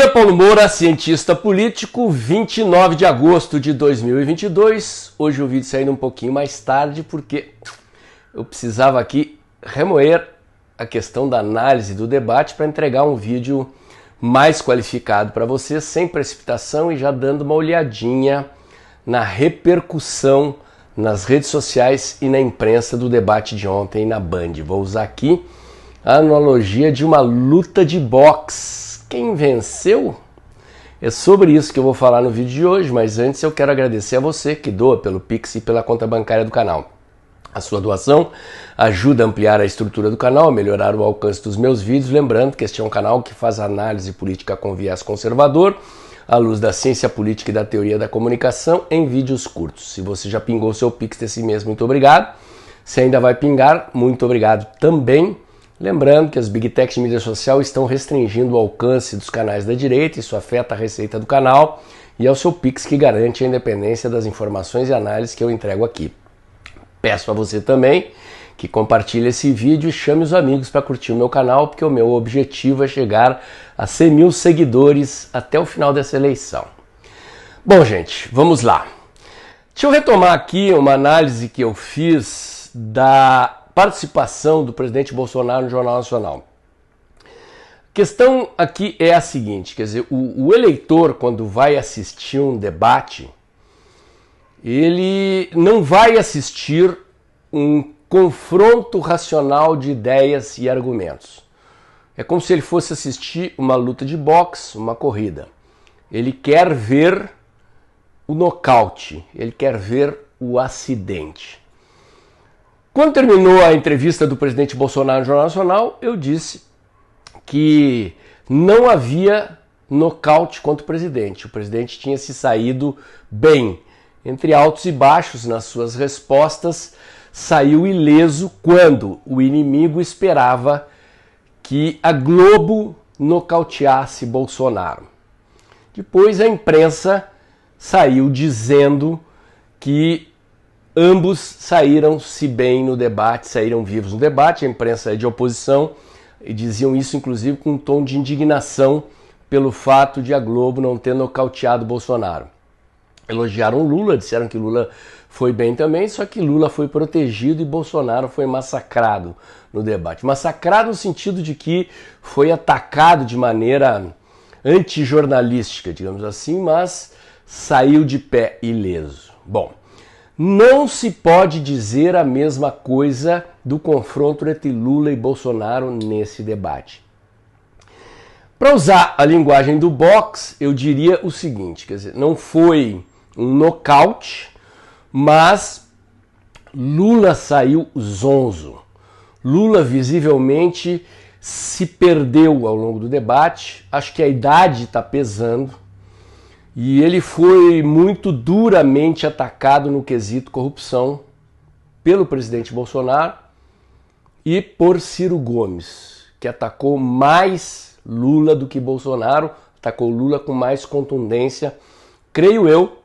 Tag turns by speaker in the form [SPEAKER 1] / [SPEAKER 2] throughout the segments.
[SPEAKER 1] dia, Paulo Moura, cientista político, 29 de agosto de 2022. Hoje o vídeo saindo um pouquinho mais tarde porque eu precisava aqui remoer a questão da análise do debate para entregar um vídeo mais qualificado para você, sem precipitação e já dando uma olhadinha na repercussão nas redes sociais e na imprensa do debate de ontem na Band. Vou usar aqui a analogia de uma luta de boxe. Quem venceu? É sobre isso que eu vou falar no vídeo de hoje, mas antes eu quero agradecer a você que doa pelo Pix e pela conta bancária do canal. A sua doação ajuda a ampliar a estrutura do canal, a melhorar o alcance dos meus vídeos, lembrando que este é um canal que faz análise política com viés conservador, à luz da ciência política e da teoria da comunicação, em vídeos curtos. Se você já pingou seu Pix desse mês, muito obrigado. Se ainda vai pingar, muito obrigado também. Lembrando que as Big Techs de mídia social estão restringindo o alcance dos canais da direita, isso afeta a receita do canal e é o seu Pix que garante a independência das informações e análises que eu entrego aqui. Peço a você também que compartilhe esse vídeo e chame os amigos para curtir o meu canal, porque o meu objetivo é chegar a 100 mil seguidores até o final dessa eleição. Bom, gente, vamos lá. Deixa eu retomar aqui uma análise que eu fiz da participação do presidente Bolsonaro no Jornal Nacional. A questão aqui é a seguinte, quer dizer, o eleitor, quando vai assistir um debate, ele não vai assistir um confronto racional de ideias e argumentos. É como se ele fosse assistir uma luta de boxe, uma corrida. Ele quer ver o nocaute, ele quer ver o acidente. Quando terminou a entrevista do presidente Bolsonaro no Jornal Nacional, eu disse que não havia nocaute contra o presidente. O presidente tinha se saído bem. Entre altos e baixos nas suas respostas, saiu ileso quando o inimigo esperava que a Globo nocauteasse Bolsonaro. Depois a imprensa saiu dizendo que ambos saíram-se bem no debate, saíram vivos no debate. A imprensa é de oposição e diziam isso inclusive com um tom de indignação pelo fato de a Globo não ter nocauteado Bolsonaro. Elogiaram Lula, disseram que Lula foi bem também, só que Lula foi protegido e Bolsonaro foi massacrado no debate. Massacrado no sentido de que foi atacado de maneira antijornalística, digamos assim, mas saiu de pé ileso. Bom, não se pode dizer a mesma coisa do confronto entre Lula e Bolsonaro nesse debate. Para usar a linguagem do boxe, eu diria o seguinte, quer dizer, não foi um nocaute, mas Lula saiu zonzo. Lula visivelmente se perdeu ao longo do debate, acho que a idade está pesando, e ele foi muito duramente atacado no quesito corrupção pelo presidente Bolsonaro e por Ciro Gomes, que atacou mais Lula do que Bolsonaro, atacou Lula com mais contundência, creio eu,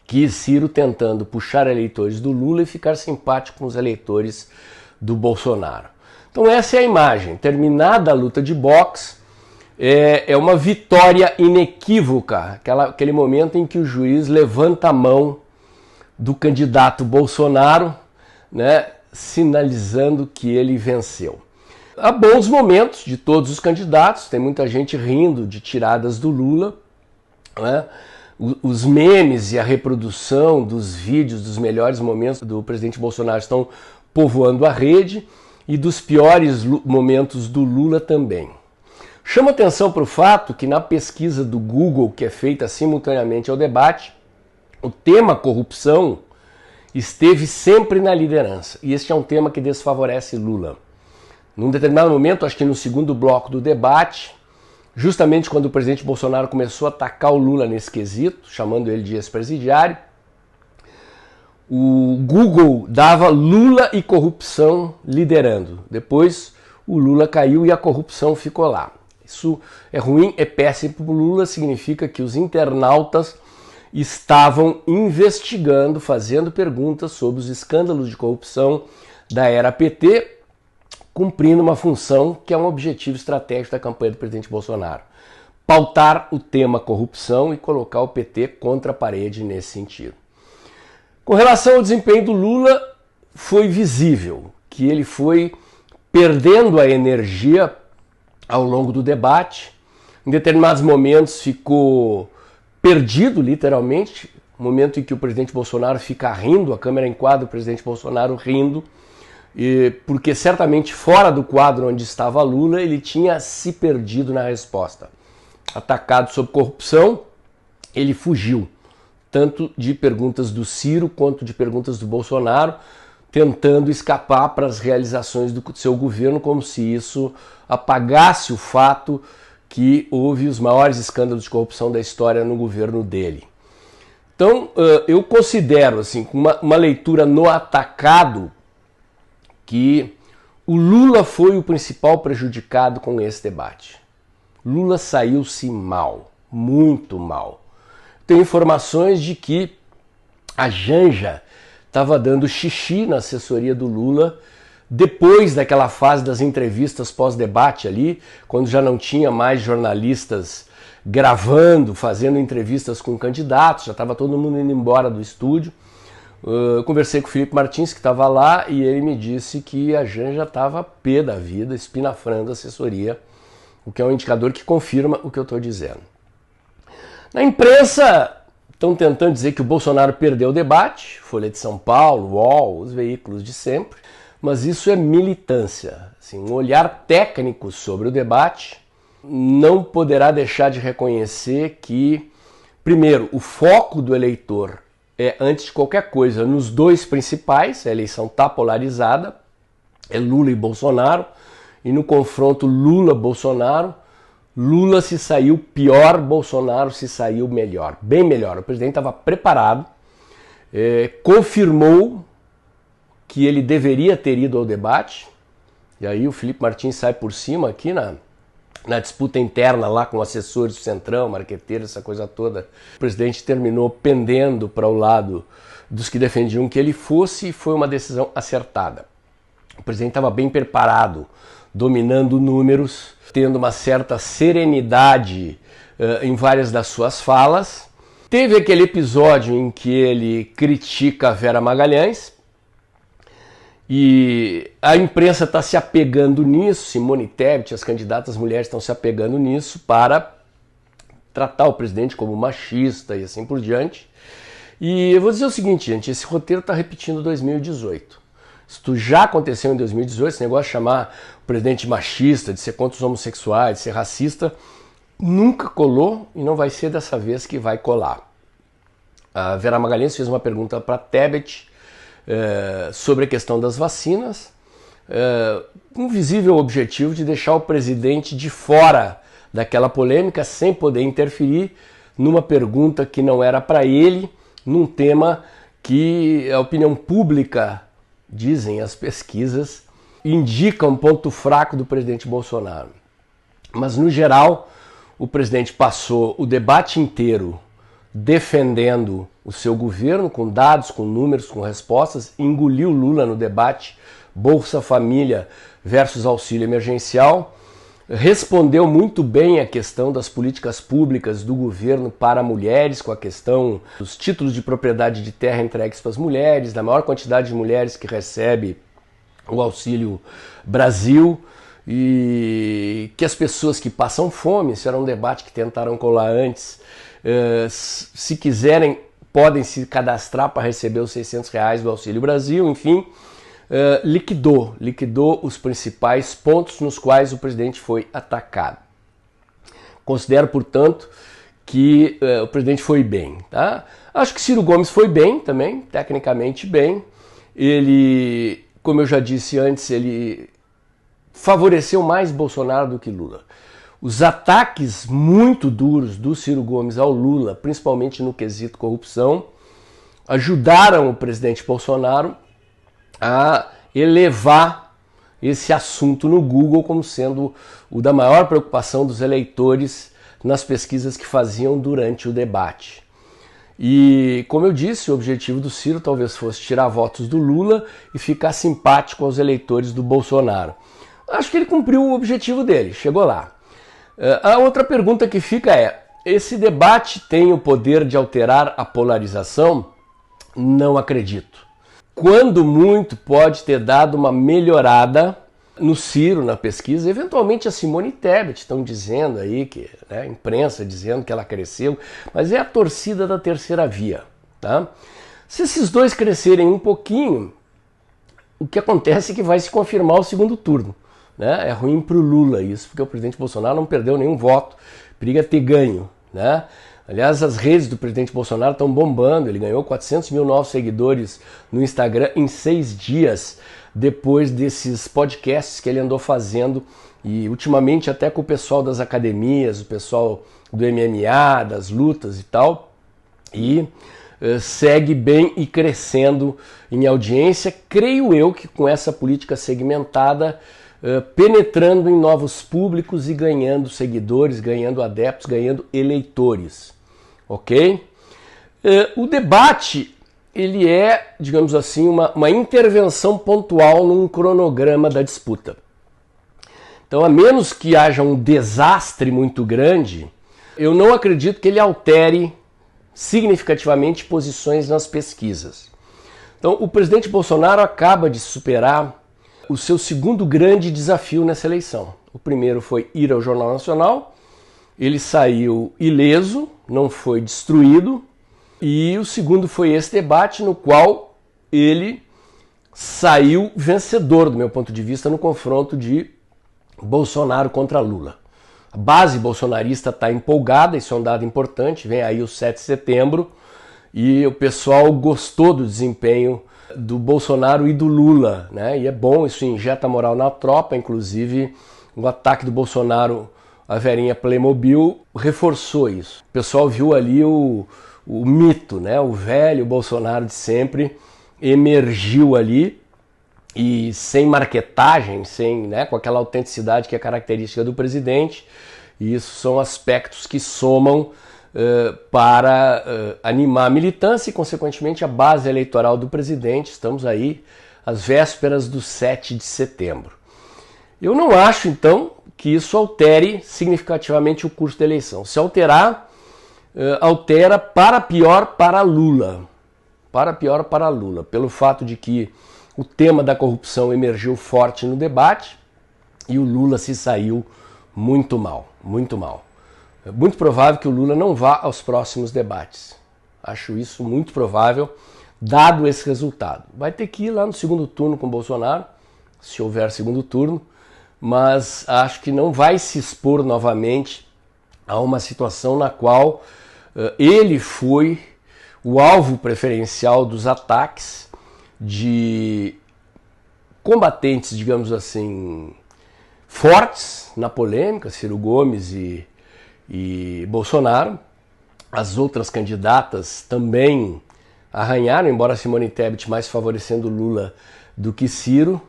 [SPEAKER 1] que Ciro tentando puxar eleitores do Lula e ficar simpático com os eleitores do Bolsonaro. Então essa é a imagem. Terminada a luta de boxe, é uma vitória inequívoca, aquele momento em que o juiz levanta a mão do candidato Bolsonaro, né, sinalizando que ele venceu. Há bons momentos de todos os candidatos, tem muita gente rindo de tiradas do Lula, né? Os memes e a reprodução dos vídeos dos melhores momentos do presidente Bolsonaro estão povoando a rede e dos piores momentos do Lula também. Chama atenção para o fato que na pesquisa do Google, que é feita simultaneamente ao debate, o tema corrupção esteve sempre na liderança. E este é um tema que desfavorece Lula. Num determinado momento, acho que no segundo bloco do debate, justamente quando o presidente Bolsonaro começou a atacar o Lula nesse quesito, chamando ele de ex-presidiário, o Google dava Lula e corrupção liderando. Depois o Lula caiu e a corrupção ficou lá. Isso é ruim, é péssimo para o Lula, significa que os internautas estavam investigando, fazendo perguntas sobre os escândalos de corrupção da era PT, cumprindo uma função que é um objetivo estratégico da campanha do presidente Bolsonaro. pautar o tema corrupção e colocar o PT contra a parede nesse sentido. Com relação ao desempenho do Lula, foi visível que ele foi perdendo a energia ao longo do debate. Em determinados momentos ficou perdido, literalmente, momento em que o presidente Bolsonaro fica rindo, a câmera enquadra o presidente Bolsonaro rindo, porque certamente fora do quadro onde estava Lula, ele tinha se perdido na resposta. Atacado sobre corrupção, ele fugiu, tanto de perguntas do Ciro quanto de perguntas do Bolsonaro, tentando escapar para as realizações do seu governo, como se isso apagasse o fato que houve os maiores escândalos de corrupção da história no governo dele. Então, eu considero, assim, uma leitura no atacado, que o Lula foi o principal prejudicado com esse debate. Lula saiu-se mal, muito mal. Tem informações de que a Janja estava dando xixi na assessoria do Lula depois daquela fase das entrevistas pós-debate ali, quando já não tinha mais jornalistas gravando, fazendo entrevistas com candidatos, já estava todo mundo indo embora do estúdio. Eu conversei com o Felipe Martins, que estava lá, e ele me disse que a Janja estava pé da vida, espinafrando a assessoria, o que é um indicador que confirma o que eu estou dizendo. Na imprensa, estão tentando dizer que o Bolsonaro perdeu o debate, Folha de São Paulo, UOL, os veículos de sempre, mas isso é militância. Assim, um olhar técnico sobre o debate não poderá deixar de reconhecer que, primeiro, o foco do eleitor é, antes de qualquer coisa, nos dois principais, a eleição está polarizada, é Lula e Bolsonaro, e no confronto Lula-Bolsonaro, Lula se saiu pior, Bolsonaro se saiu melhor, bem melhor. O presidente estava preparado, confirmou que ele deveria ter ido ao debate, e aí o Felipe Martins sai por cima aqui na disputa interna lá com assessores do Centrão, marqueteiros, essa coisa toda. O presidente terminou pendendo para o lado dos que defendiam que ele fosse, e foi uma decisão acertada. O presidente estava bem preparado, dominando números, tendo uma certa serenidade em várias das suas falas. Teve aquele episódio em que ele critica a Vera Magalhães, e a imprensa está se apegando nisso, Simone Tebet, as candidatas mulheres estão se apegando nisso para tratar o presidente como machista e assim por diante. E eu vou dizer o seguinte, gente, esse roteiro está repetindo 2018. Isso já aconteceu em 2018, esse negócio de chamar o presidente machista, de ser contra os homossexuais, de ser racista, nunca colou e não vai ser dessa vez que vai colar. A Vera Magalhães fez uma pergunta para Tebet sobre a questão das vacinas, com um visível objetivo de deixar o presidente de fora daquela polêmica, sem poder interferir numa pergunta que não era para ele, num tema que a opinião pública, dizem as pesquisas, indica um ponto fraco do presidente Bolsonaro. Mas, no geral, o presidente passou o debate inteiro defendendo o seu governo, com dados, com números, com respostas, engoliu Lula no debate Bolsa Família versus auxílio emergencial, respondeu muito bem a questão das políticas públicas do governo para mulheres, com a questão dos títulos de propriedade de terra entregues para as mulheres, da maior quantidade de mulheres que recebe o Auxílio Brasil, e que as pessoas que passam fome, isso era um debate que tentaram colar antes, se quiserem podem se cadastrar para receber os R$600 do Auxílio Brasil, enfim, liquidou os principais pontos nos quais o presidente foi atacado. Considero, portanto, que o presidente foi bem. Tá? Acho que Ciro Gomes foi bem também, tecnicamente bem. Ele, como eu já disse antes, ele favoreceu mais Bolsonaro do que Lula. Os ataques muito duros do Ciro Gomes ao Lula, principalmente no quesito corrupção, ajudaram o presidente Bolsonaro a elevar esse assunto no Google como sendo o da maior preocupação dos eleitores nas pesquisas que faziam durante o debate. E, como eu disse, o objetivo do Ciro talvez fosse tirar votos do Lula e ficar simpático aos eleitores do Bolsonaro. Acho que ele cumpriu o objetivo dele, chegou lá. A outra pergunta que fica é: esse debate tem o poder de alterar a polarização? Não acredito. Quando muito, pode ter dado uma melhorada no Ciro, na pesquisa. Eventualmente a Simone Tebet estão dizendo aí, que, né, a imprensa dizendo que ela cresceu, mas é a torcida da terceira via. Tá? Se esses dois crescerem um pouquinho, o que acontece é que vai se confirmar o segundo turno. Né? É ruim para o Lula isso, porque o presidente Bolsonaro não perdeu nenhum voto, periga ter ganho. Né? Aliás, as redes do presidente Bolsonaro estão bombando, ele ganhou 400 mil novos seguidores no Instagram em 6 dias, depois desses podcasts que ele andou fazendo, e ultimamente até com o pessoal das academias, o pessoal do MMA, das lutas e tal, e segue bem e crescendo em audiência, creio eu que com essa política segmentada, penetrando em novos públicos e ganhando seguidores, ganhando adeptos, ganhando eleitores, ok? O debate, ele é, digamos assim, uma intervenção pontual num cronograma da disputa. Então, a menos que haja um desastre muito grande, eu não acredito que ele altere significativamente posições nas pesquisas. Então, o presidente Bolsonaro acaba de superar o seu segundo grande desafio nessa eleição. O primeiro foi ir ao Jornal Nacional, ele saiu ileso, não foi destruído, e o segundo foi esse debate no qual ele saiu vencedor, do meu ponto de vista, no confronto de Bolsonaro contra Lula. A base bolsonarista está empolgada, isso é um dado importante, vem aí o 7 de setembro, e o pessoal gostou do desempenho do Bolsonaro e do Lula, né? E é bom, isso injeta moral na tropa, inclusive o ataque do Bolsonaro à Verinha Playmobil reforçou isso. O pessoal viu ali o mito, né? O velho Bolsonaro de sempre emergiu ali e sem marketagem, sem, né, com aquela autenticidade que é característica do presidente, e isso são aspectos que somam para animar a militância e, consequentemente, a base eleitoral do presidente. Estamos aí às vésperas do 7 de setembro. Eu não acho, então, que isso altere significativamente o curso da eleição. Se alterar, altera para pior para Lula. Para pior para Lula, pelo fato de que o tema da corrupção emergiu forte no debate e o Lula se saiu muito mal, muito mal. É muito provável que o Lula não vá aos próximos debates. Acho isso muito provável, dado esse resultado. Vai ter que ir lá no segundo turno com o Bolsonaro, se houver segundo turno, mas acho que não vai se expor novamente a uma situação na qual ele foi o alvo preferencial dos ataques de combatentes, digamos assim, fortes na polêmica, Ciro Gomes e Bolsonaro. As outras candidatas também arranharam, embora Simone Tebet mais favorecendo Lula do que Ciro,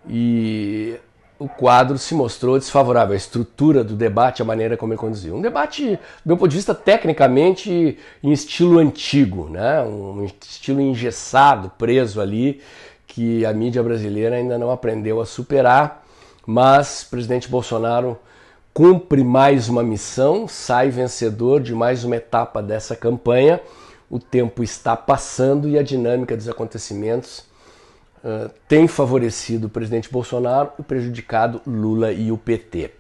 [SPEAKER 1] e o quadro se mostrou desfavorável. A estrutura do debate, a maneira como ele conduziu. Um debate, do meu ponto de vista, tecnicamente em estilo antigo, né? Um estilo engessado, preso ali, que a mídia brasileira ainda não aprendeu a superar, mas o presidente Bolsonaro cumpre mais uma missão, sai vencedor de mais uma etapa dessa campanha. O tempo está passando e a dinâmica dos acontecimentos tem favorecido o presidente Bolsonaro e prejudicado Lula e o PT.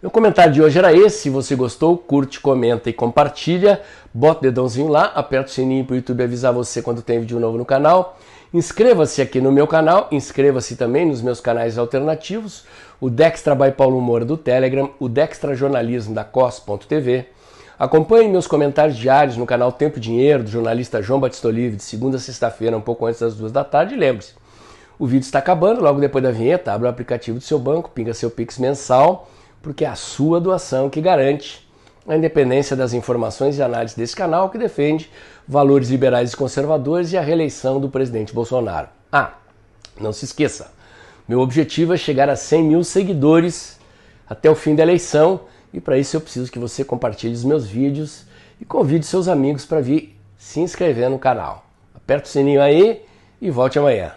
[SPEAKER 1] Meu comentário de hoje era esse. Se você gostou, curte, comenta e compartilha. Bota o dedãozinho lá, aperta o sininho para o YouTube avisar você quando tem vídeo novo no canal. Inscreva-se aqui no meu canal, inscreva-se também nos meus canais alternativos, o Dextra by Paulo Moura do Telegram, o Dextra Jornalismo da COS.tv. Acompanhe meus comentários diários no canal Tempo e Dinheiro, do jornalista João Batista Olive, de segunda a sexta-feira, um pouco antes das 2 da tarde. E lembre-se, o vídeo está acabando, logo depois da vinheta, abra o aplicativo do seu banco, pinga seu Pix mensal, porque é a sua doação que garante a independência das informações e análises desse canal, que defende valores liberais e conservadores e a reeleição do presidente Bolsonaro. Não se esqueça, meu objetivo é chegar a 100 mil seguidores até o fim da eleição, e para isso eu preciso que você compartilhe os meus vídeos e convide seus amigos para vir se inscrever no canal. Aperta o sininho aí e volte amanhã.